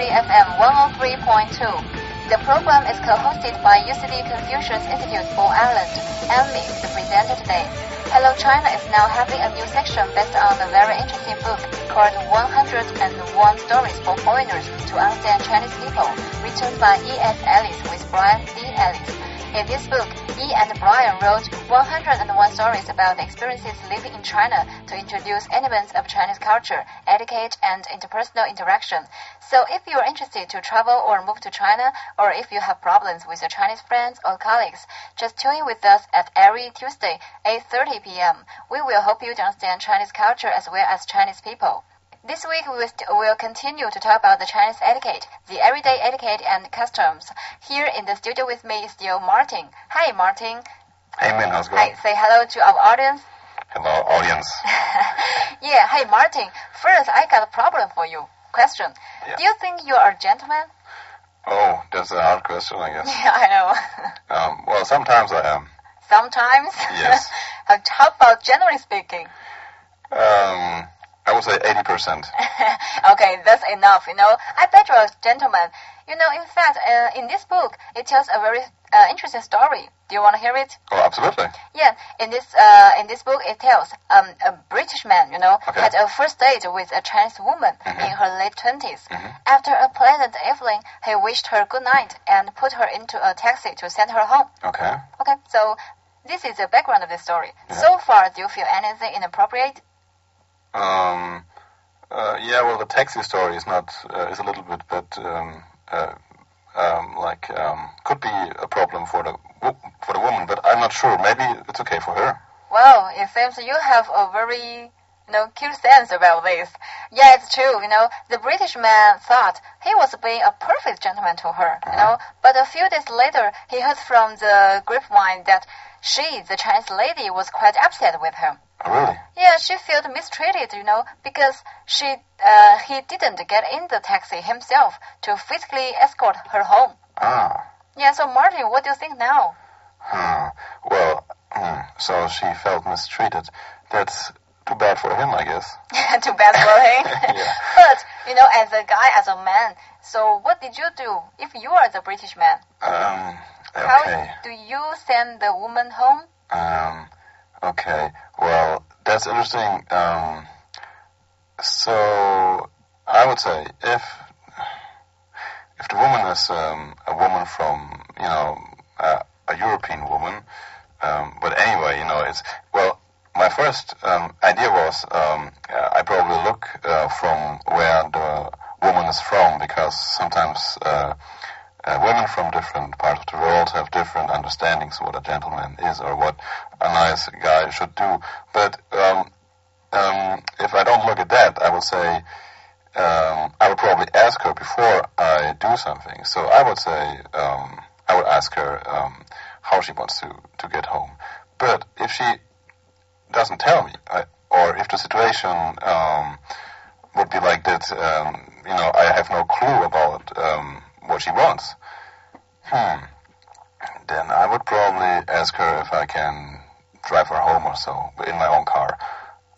Liberty FM 103.2. The program is co-hosted by UCD Confucius Institute for Ireland and me, the presenter today. Hello China is now having a new section based on a very interesting book called 101 Stories for Foreigners to Understand Chinese People, written by E.S. Ellis with Brian D. Ellis. In this book, E and Brian wrote 101 stories about the experiences living in China to introduce elements of Chinese culture, etiquette, and interpersonal interaction. So if you are interested to travel or move to China, or if you have problems with your Chinese friends or colleagues, just tune in with us at every Tuesday, 8:30 p.m. We will help you to understand Chinese culture as well as Chinese people. This week we will continue to talk about the Chinese etiquette, the everyday etiquette and customs. Here in the studio with me is still Martin. Hi, Martin. Hey, Min, how's it going? Hi, say hello to our audience. Hello, audience. Yeah, hey, Martin. First, I got a problem for you. Question. Yeah. Do you think you are a gentleman? Oh, that's a hard question, I guess. Yeah, I know. Well, sometimes I am. Sometimes? Yes. How about generally speaking? I would say 80%. Okay, that's enough, I bet you're a gentleman. In fact, in this book, it tells a very interesting story. Do you want to hear it? Oh, absolutely. Yeah, in this book, it tells a British man, Okay. had a first date with a Chinese woman in her late 20s. After a pleasant evening, he wished her good night and put her into a taxi to send her home. Okay. Okay, so this is the background of the story. Yeah. So far, do you feel anything inappropriate? Yeah, well, the taxi story is not, is a little bit, but, could be a problem for the woman, but I'm not sure. Maybe it's okay for her. Well, it seems you have a very, cute sense about this. Yeah, it's true, the British man thought he was being a perfect gentleman to her, but a few days later, he heard from the grapevine that she, the Chinese lady, was quite upset with him. Oh, really? Yeah, she felt mistreated, because he didn't get in the taxi himself to physically escort her home. Ah. Yeah, so Martin, what do you think now? Well, so she felt mistreated. That's too bad for him, I guess. Too bad for him. Yeah. But, as a guy, as a man, so what did you do if you are the British man? Okay. How do you send the woman home? Okay. Well, that's interesting. So I would say if the woman is a woman from a European woman, but anyway, it's well. My first idea was I probably look from where the woman is from, because sometimes women from different parts of the world have different understandings of what a gentleman is or what a nice guy should do. But if I don't look at that, I would say I would probably ask her before I do something. So I would say I would ask her how she wants to get home. But if she doesn't tell me, or if the situation would be like that, I have no clue about what she wants, then I would probably ask her if I can drive her home or so, in my own car.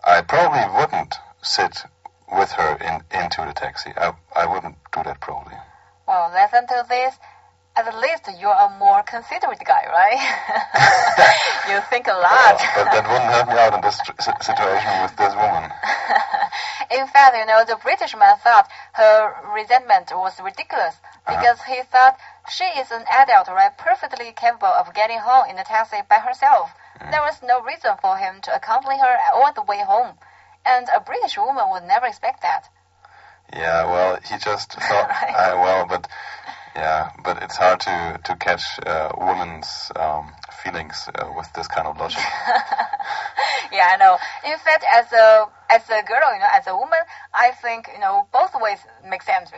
I probably wouldn't sit with her into the taxi. I wouldn't do that probably. Well, listen to this. At least you are a more considerate guy, right? You think a lot. But that wouldn't help me out in this situation with this woman. In fact, the British man thought her resentment was ridiculous because he thought she is an adult, right, perfectly capable of getting home in the taxi by herself. There was no reason for him to accompany her all the way home. And a British woman would never expect that. Yeah, well, he just thought, Right. but it's hard to catch women's feelings with this kind of logic. Yeah, I know. In fact, as a girl, as a woman, I think, both ways make sense,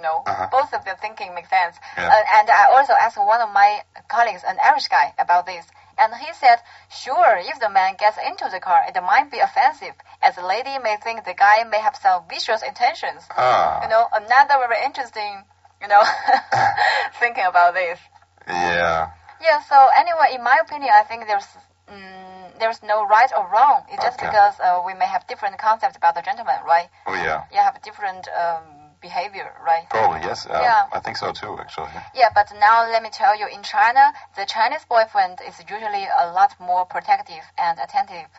Both of the thinking make sense. Yeah. And I also asked one of my colleagues, an Irish guy, about this. And he said, sure, if the man gets into the car, it might be offensive, as the lady may think the guy may have some vicious intentions. Another very interesting, thinking about this. Yeah. Yeah, so anyway, in my opinion, I think there's no right or wrong. It's just Okay. because we may have different concepts about the gentleman, right? Oh, yeah. You have different behavior, right? Probably, yes. Yeah. I think so too, actually. Yeah, but now let me tell you, in China, the Chinese boyfriend is usually a lot more protective and attentive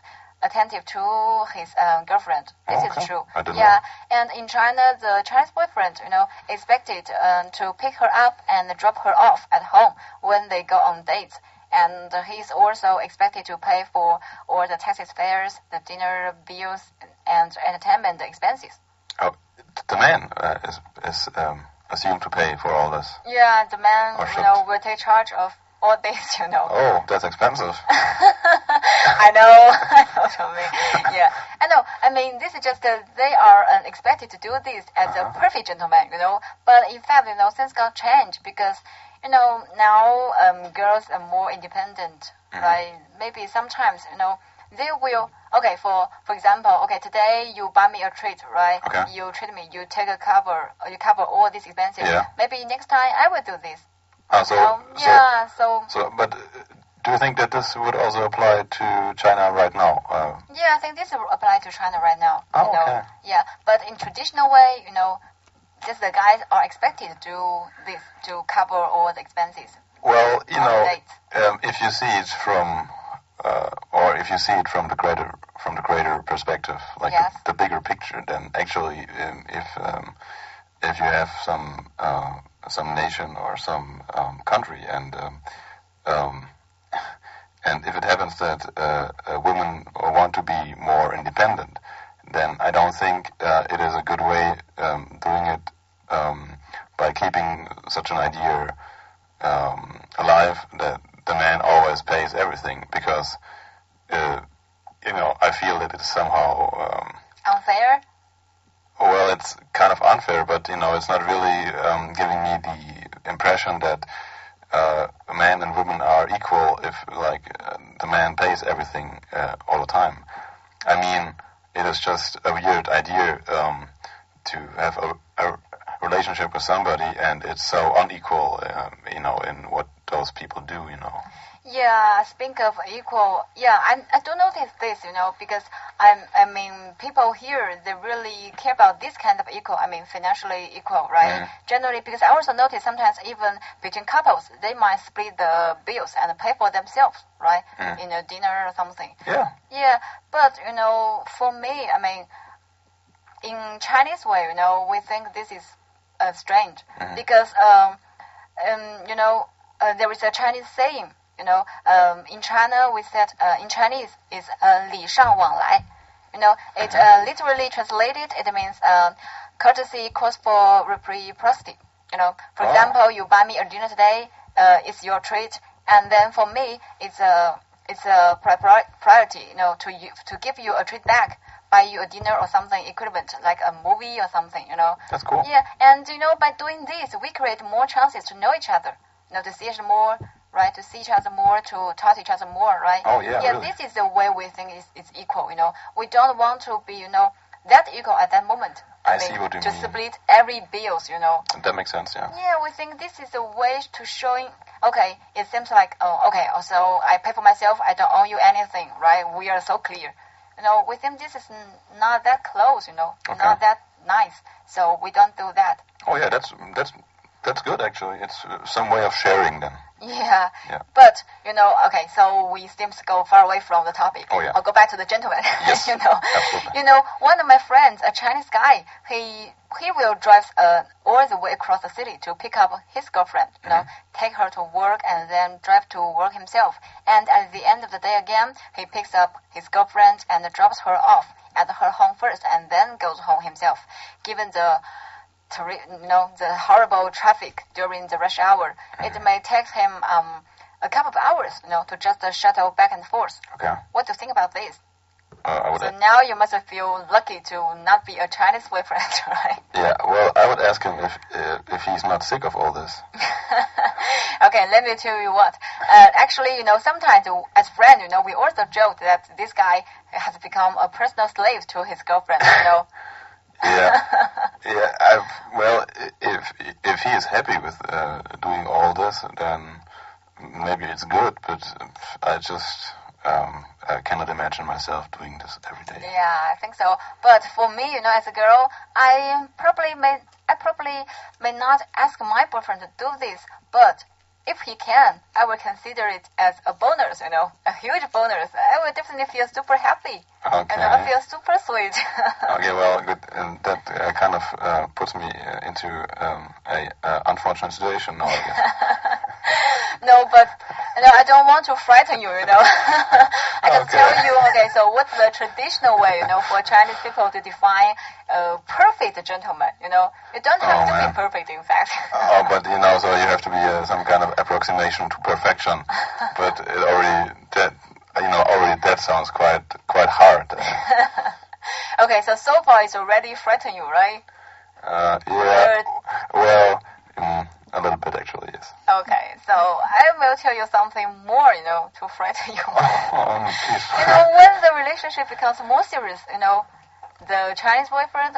to his girlfriend. This is true. I didn't yeah, know. and in China, the Chinese boyfriend, expected to pick her up and drop her off at home when they go on dates. And he's also expected to pay for all the taxi fares, the dinner bills, and entertainment expenses. Oh, the man is assumed to pay for all this. Yeah, the man, will take charge of all this, Oh, that's expensive. I know what you mean. Yeah, I know. I mean, this is just they are expected to do this as a perfect gentleman, But in fact, things got changed because, now girls are more independent, right? Maybe sometimes, they will. Okay, for example, today you buy me a treat, right? Okay. You treat me, you cover all these expenses. Yeah. Maybe next time I will do this. So, but do you think that this would also apply to China right now? Yeah, I think this will apply to China right now. Okay. Yeah, but in traditional way, just the guys are expected to do this to cover all the expenses. Well, if you see it from, or if you see it from the greater perspective, like yes. the bigger picture, then actually, if you have some nation or some country, and if it happens that a woman want to be more independent, then I don't think it is a good way doing it by keeping such an idea alive that the man always pays everything, because I feel that it's somehow unfair. Well, it's kind of unfair, but it's not really giving me the impression that a man and woman are equal if, the man pays everything all the time. I mean, it is just a weird idea to have a relationship with somebody, and it's so unequal, in what those people do, Yeah, speak of equal. Yeah, I do notice this, because I mean, people here, they really care about this kind of equal. I mean, financially equal, right? Generally, because I also notice sometimes even between couples, they might split the bills and pay for themselves, right? In a dinner or something. Yeah. Yeah, but for me, I mean, in Chinese way, we think this is strange because there is a Chinese saying. In China, we said in Chinese is 礼尚往来. It literally translated, it means courtesy calls for reciprocity. For example, you buy me a dinner today, it's your treat, and then for me, it's a priority, to give you a treat back, buy you a dinner or something equivalent, like a movie or something, That's cool. Yeah, and by doing this, we create more chances to know each other, to see each other more. Right, to see each other more, to talk to each other more, right? Oh, yeah, Yeah, really. This is the way we think it's equal, We don't want to be, that equal at that moment. I see what you to mean. To split every bills, That makes sense, yeah. Yeah, we think this is a way to showing, okay, it seems like, so I pay for myself, I don't owe you anything, right? We are so clear. We think this is not that close, Okay. Not that nice, so we don't do that. Oh, yeah, that's good, actually. It's some way of sharing, then. Yeah. Yeah. But, okay, so we seem to go far away from the topic. Oh, yeah. I'll go back to the gentleman. Yes, absolutely. One of my friends, a Chinese guy, he will drive all the way across the city to pick up his girlfriend, take her to work and then drive to work himself. And at the end of the day again, he picks up his girlfriend and drops her off at her home first and then goes home himself. Given the horrible traffic during the rush hour, it may take him a couple of hours, to just shuttle back and forth. Okay. What do you think about this? So now you must feel lucky to not be a Chinese boyfriend, right? Yeah, well, I would ask him if he's not sick of all this. Okay, let me tell you what. Actually, sometimes as friends, we also joke that this guy has become a personal slave to his girlfriend, Yeah, yeah. Well, if he is happy with doing all this, then maybe it's good. But cannot imagine myself doing this every day. Yeah, I think so. But for me, as a girl, I probably may not ask my boyfriend to do this, but if he can, I will consider it as a bonus, a huge bonus. I will definitely feel super happy. Okay. And I feel super sweet. Okay, well, good. And that kind of puts me into a unfortunate situation now, I guess. No, but I don't want to frighten you, I can tell you, so what's the traditional way, for Chinese people to define a perfect gentleman, You don't have to be perfect, in fact. But, so you have to be some kind of approximation to perfection. But it already that sounds quite hard. Okay, so far it's already frightened you, right? Yeah, well, a little bit actually, yes. Okay, so I will tell you something more, to frighten you more. Please. When the relationship becomes more serious, the Chinese boyfriend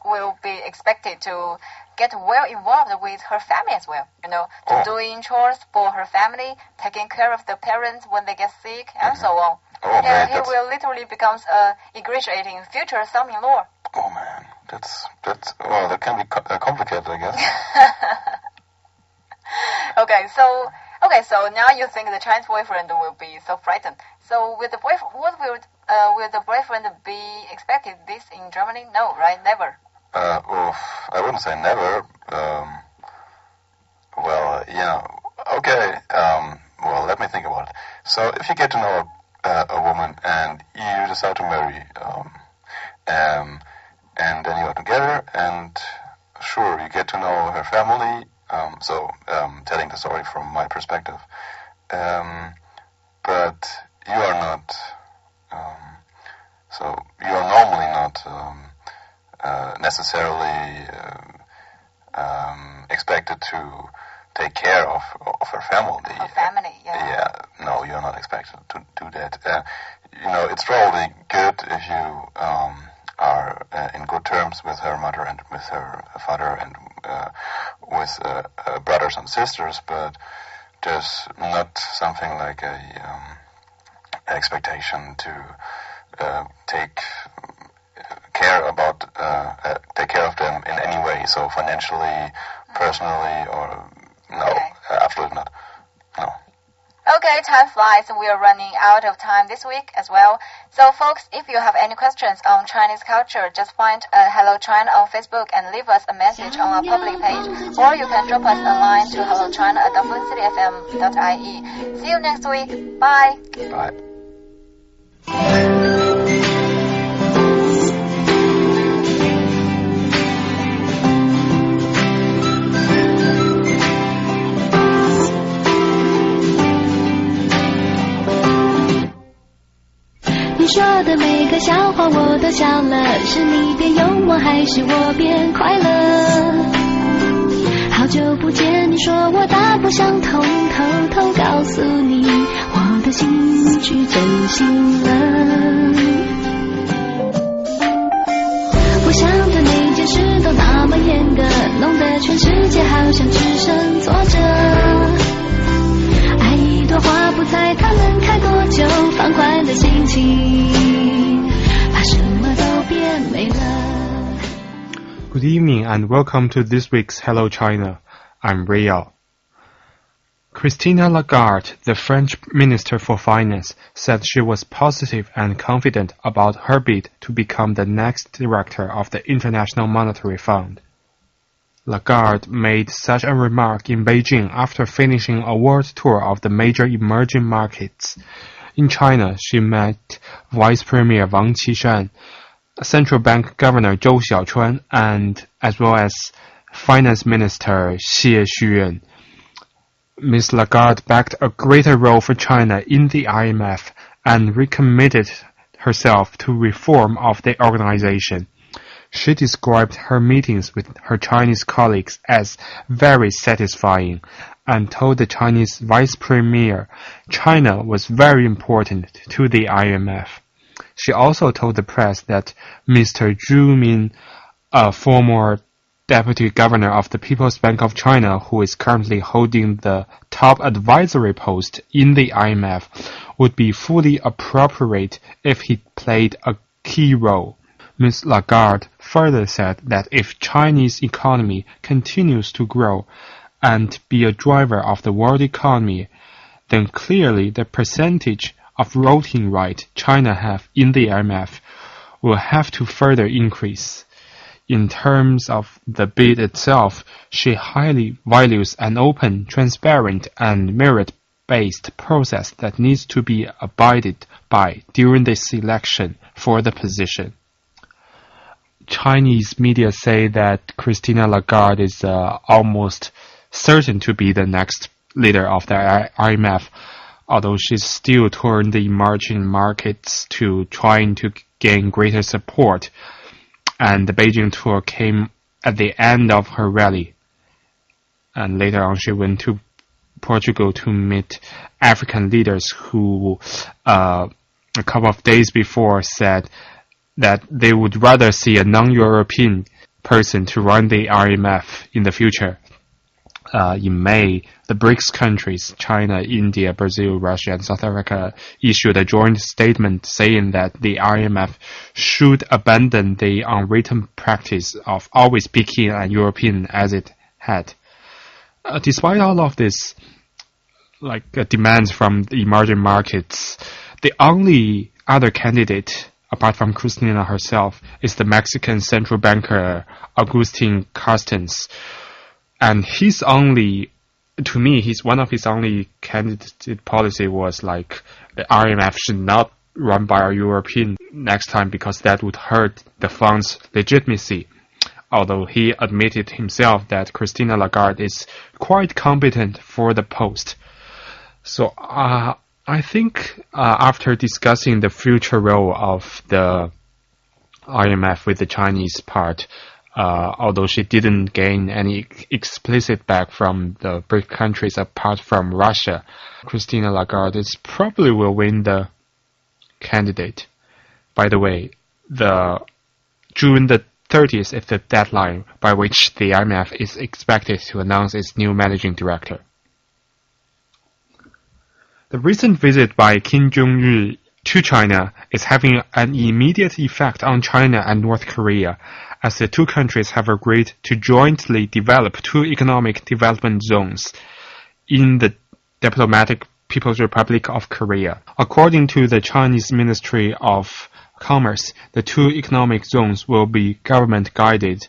will be expected to get well involved with her family as well, to doing chores for her family, taking care of the parents when they get sick, and so on. Man, he will literally becomes a ingratiating future son-in-law. Oh man, that can be complicated, I guess. Okay, so now you think the Chinese boyfriend will be so frightened. So will the boyfriend be expected this in Germany? No, right? Never. I wouldn't say never. Okay. Well, let me think about it. So if you get to know a woman and you decide to marry, and then you are together, and sure, you get to know her family. Telling the story from my perspective, but you are not. So you are normally not necessarily expected to take care of her family. Her family, yeah. Yeah, no, you're not expected to do that. It's probably good if you are in good terms with her mother and with her father and with brothers and sisters, but there's not something like a expectation to take care of them in any way. So financially, personally, or no, okay. Absolutely not. No. Okay, time flies. We are running out of time this week as well. So, folks, if you have any questions on Chinese culture, just find Hello China on Facebook and leave us a message on our public page, or you can drop us a line to hellochina@flintcityfm.ie. See you next week. Bye. Bye. 说的每个笑话我都笑了，是你变幽默还是我变快乐？好久不见，你说我大不相同，偷偷告诉你，我的心去走心了。我想的每件事都那么严格，弄得全世界好像只剩作者。爱一朵花不猜它能开多久，放宽的心情，把什么都变美了。 Good evening and welcome to this week's Hello China. I'm Rio. Christine Lagarde, the French Minister for Finance, said she was positive and confident about her bid to become the next director of the International Monetary Fund. Lagarde made such a remark in Beijing after finishing a world tour of the major emerging markets. In China, she met Vice Premier Wang Qishan, Central Bank Governor Zhou Xiaochuan, and as well as Finance Minister Xie Xuyuan. Ms. Lagarde backed a greater role for China in the IMF and recommitted herself to reform of the organization. She described her meetings with her Chinese colleagues as very satisfying and told the Chinese Vice Premier China was very important to the IMF. She also told the press that Mr. Zhu Min, a former deputy governor of the People's Bank of China, who is currently holding the top advisory post in the IMF, would be fully appropriate if he played a key role. Ms. Lagarde further said that if Chinese economy continues to grow and be a driver of the world economy, then clearly the percentage of voting right China have in the IMF will have to further increase. In terms of the bid itself, she highly values an open, transparent, and merit-based process that needs to be abided by during the selection for the position. Chinese media say that Christine Lagarde is almost certain to be the next leader of the IMF, although she's still touring the emerging markets to trying to gain greater support. And the Beijing tour came at the end of her rally. And later on she went to Portugal to meet African leaders who a couple of days before said that they would rather see a non-European person to run the IMF in the future. In May, the BRICS countries, China, India, Brazil, Russia, and South Africa, issued a joint statement saying that the IMF should abandon the unwritten practice of always picking a European as it had. Despite all of this, demands from the emerging markets, the only other candidate apart from Cristina herself is the Mexican central banker Agustin Carstens. And he's one of his only candidate policy was like the IMF should not run by a European next time because that would hurt the fund's legitimacy. Although he admitted himself that Christine Lagarde is quite competent for the post. So I think after discussing the future role of the IMF with the Chinese part, although she didn't gain any explicit back from the BRIC countries apart from Russia, Christine Lagarde probably will win the candidate. By the way, June the 30th is the deadline by which the IMF is expected to announce its new managing director. The recent visit by Kim Jong-un to China is having an immediate effect on China and North Korea, as the two countries have agreed to jointly develop two economic development zones in the diplomatic People's Republic of Korea. According to the Chinese Ministry of Commerce, the two economic zones will be government-guided,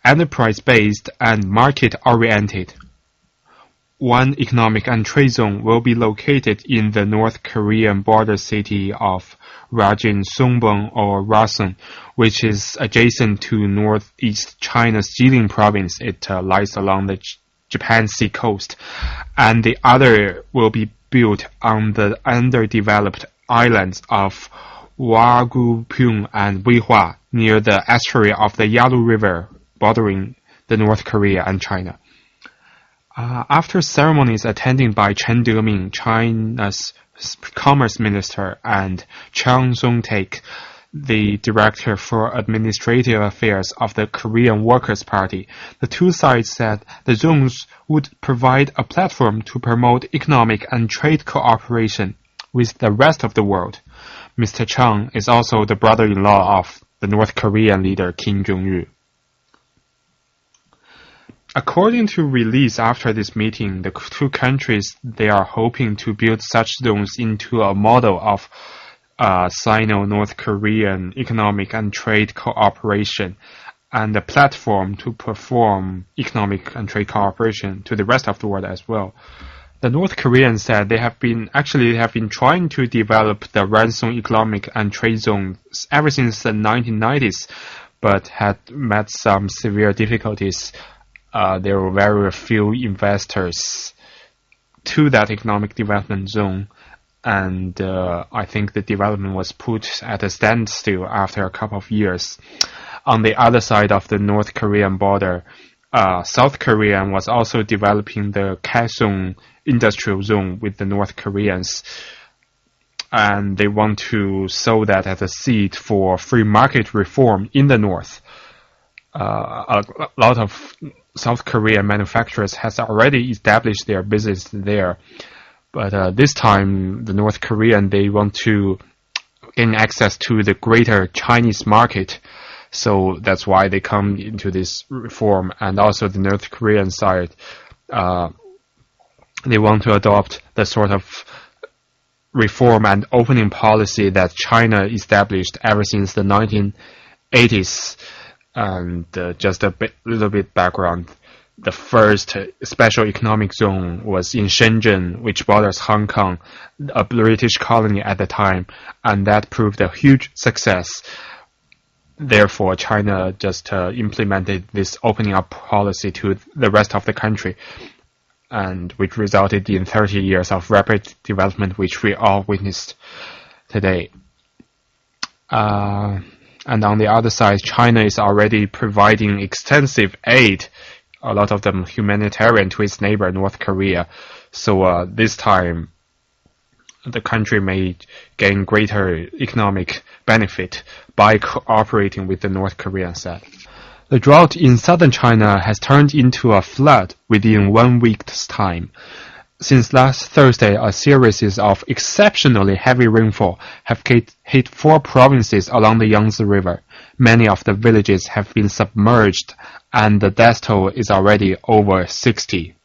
enterprise-based, and market-oriented. One economic and trade zone will be located in the North Korean border city of Rajin Songbong or Rason, which is adjacent to northeast China's Jilin province. It lies along the Japan Sea coast. And the other will be built on the underdeveloped islands of Wagupyeong and Weihua near the estuary of the Yalu River bordering the North Korea and China. After ceremonies attended by Chen Deming, China's Commerce Minister, and Chang Song-taek, the Director for Administrative Affairs of the Korean Workers' Party, the two sides said the zones would provide a platform to promote economic and trade cooperation with the rest of the world. Mr. Chang is also the brother-in-law of the North Korean leader Kim Jong-un. According to release after this meeting, the two countries, they are hoping to build such zones into a model of Sino-North Korean economic and trade cooperation and a platform to perform economic and trade cooperation to the rest of the world as well. The North Koreans said they have been trying to develop the ransom economic and trade zones ever since the 1990s, but had met some severe difficulties. There were very few investors to that economic development zone, and I think the development was put at a standstill after a couple of years. On the other side of the North Korean border, South Korea was also developing the Kaesong industrial zone with the North Koreans, and they want to sow that as a seed for free market reform in the North. a lot of South Korean manufacturers has already established their business there. But this time, the North Korean, they want to gain access to the greater Chinese market. So that's why they come into this reform. And also the North Korean side, they want to adopt the sort of reform and opening policy that China established ever since the 1980s. And just a little bit background. The first special economic zone was in Shenzhen, which borders Hong Kong, a British colony at the time, and that proved a huge success. Therefore, China just implemented this opening up policy to the rest of the country, and which resulted in 30 years of rapid development, which we all witnessed today. And on the other side, China is already providing extensive aid, a lot of them humanitarian, to its neighbor, North Korea. So this time, the country may gain greater economic benefit by cooperating with the North Korean side. The drought in southern China has turned into a flood within 1 week's time. Since last Thursday, a series of exceptionally heavy rainfall have hit 4 provinces along the Yangtze River. Many of the villages have been submerged, and the death toll is already over 60.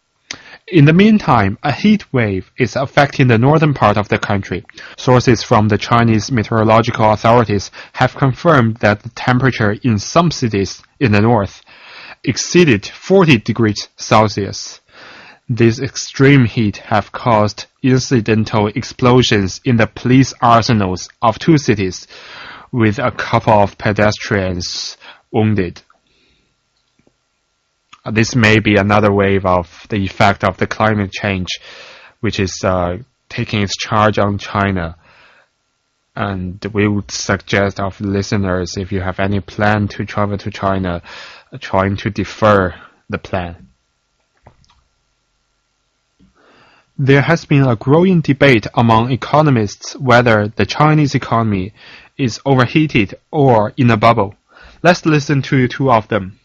In the meantime, a heat wave is affecting the northern part of the country. Sources from the Chinese meteorological authorities have confirmed that the temperature in some cities in the north exceeded 40 degrees Celsius. This extreme heat have caused incidental explosions in the police arsenals of 2 cities, with a couple of pedestrians wounded. This may be another wave of the effect of the climate change, which is taking its charge on China. And we would suggest of listeners, if you have any plan to travel to China, trying to defer the plan. There has been a growing debate among economists whether the Chinese economy is overheated or in a bubble. Let's listen to 2 of them.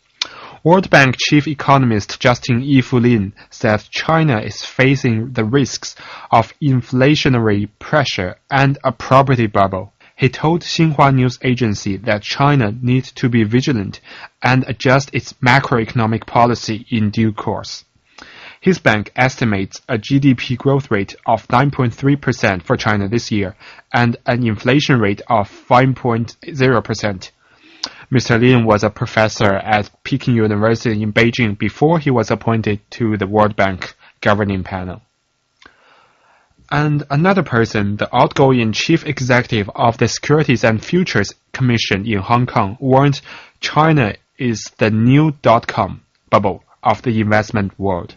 World Bank chief economist Justin Yifu Lin said China is facing the risks of inflationary pressure and a property bubble. He told Xinhua News Agency that China needs to be vigilant and adjust its macroeconomic policy in due course. His bank estimates a GDP growth rate of 9.3% for China this year and an inflation rate of 5.0%. Mr. Lin was a professor at Peking University in Beijing before he was appointed to the World Bank governing panel. And another person, the outgoing chief executive of the Securities and Futures Commission in Hong Kong, warned China is the new .com bubble of the investment world.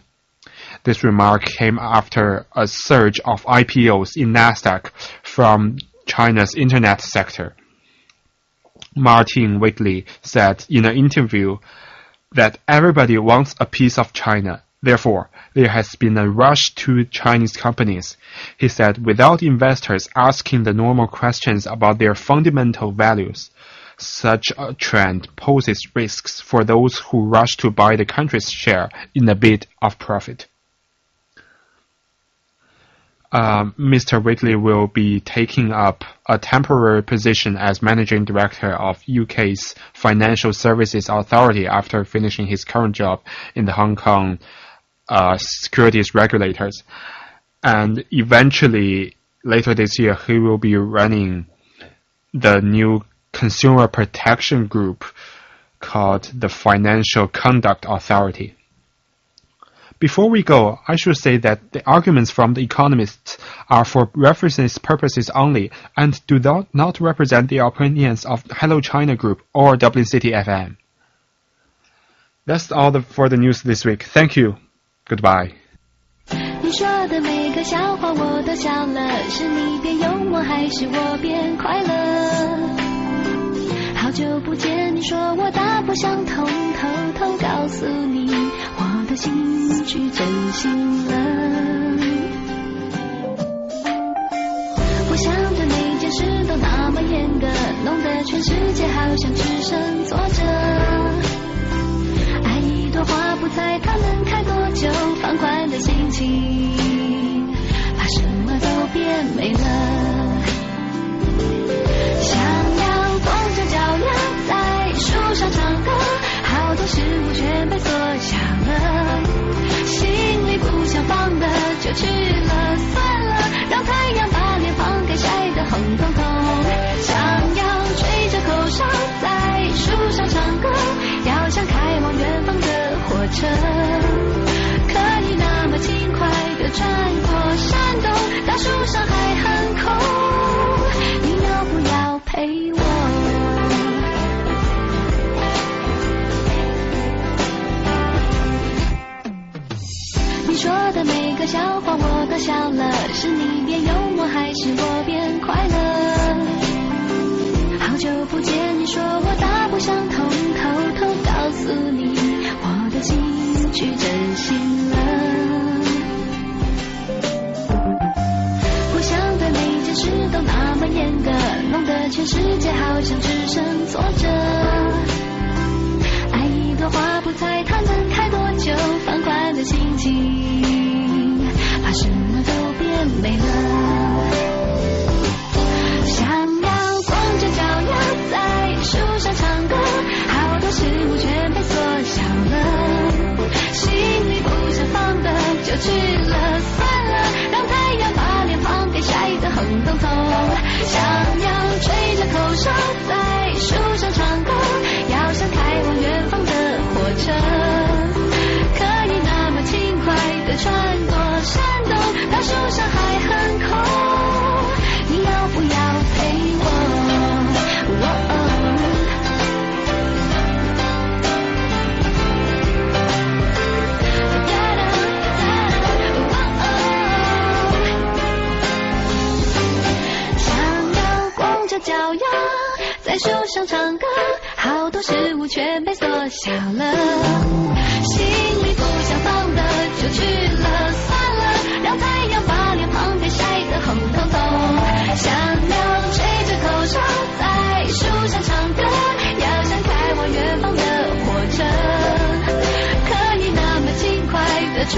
This remark came after a surge of IPOs in Nasdaq from China's internet sector. Martin Waitley said in an interview that everybody wants a piece of China. Therefore, there has been a rush to Chinese companies. He said without investors asking the normal questions about their fundamental values, such a trend poses risks for those who rush to buy the country's share in a bid of profit. Mr. Waitley will be taking up a temporary position as managing director of UK's Financial Services Authority after finishing his current job in the Hong Kong securities regulators. And eventually, later this year, he will be running the new consumer protection group called the Financial Conduct Authority. Before we go, I should say that the arguments from the economists are for reference purposes only and do not represent the opinions of Hello China Group or Dublin City FM. That's all for the news this week. Thank you. Goodbye. 你说的每个笑话我都笑了，是你变幽默还是我变快乐？好久不见，你说我大不相同，偷偷告诉你，我的兴趣真心了。我想对每件事都那么严格，弄得全世界好像只剩作者。朵花不猜它能开多久，放宽的心情，把什么都变美了。想要光着脚丫在树上唱歌，好多事物全被缩小了，心里不想放的就去了，算了，让太阳把脸庞给晒得红彤彤。想要吹着口哨在树上唱歌，要像开往远方的火车，可以那么轻快地穿过山洞，大树上还很空，你要不要陪我？你说的每个笑话我都笑了，是你变幽默还是我变快乐？好久不见，你说我大不相同，偷偷告诉你我的心去真心了。不想对每件事都那么严格，弄得全世界好像只剩挫折。爱一朵花不猜它能开多久，放宽的心情，把什么都变美了。想要光着脚丫在树上唱歌，好多事物全被缩小了，心里不想放的就去了，算了，让太阳把脸庞给晒得红彤彤。想要吹着口哨在树上唱歌，要像开往远方的火车，可以那么轻快地穿过山洞，大树上还很空，你要不要陪我？想要光着脚丫在树上唱歌，好多事物全被缩小了，心里不想放的就去了，算了，让太阳把脸庞给晒得红彤彤。想要吹着口哨在树上唱歌，要像开往远方的火车，可以那么轻快地穿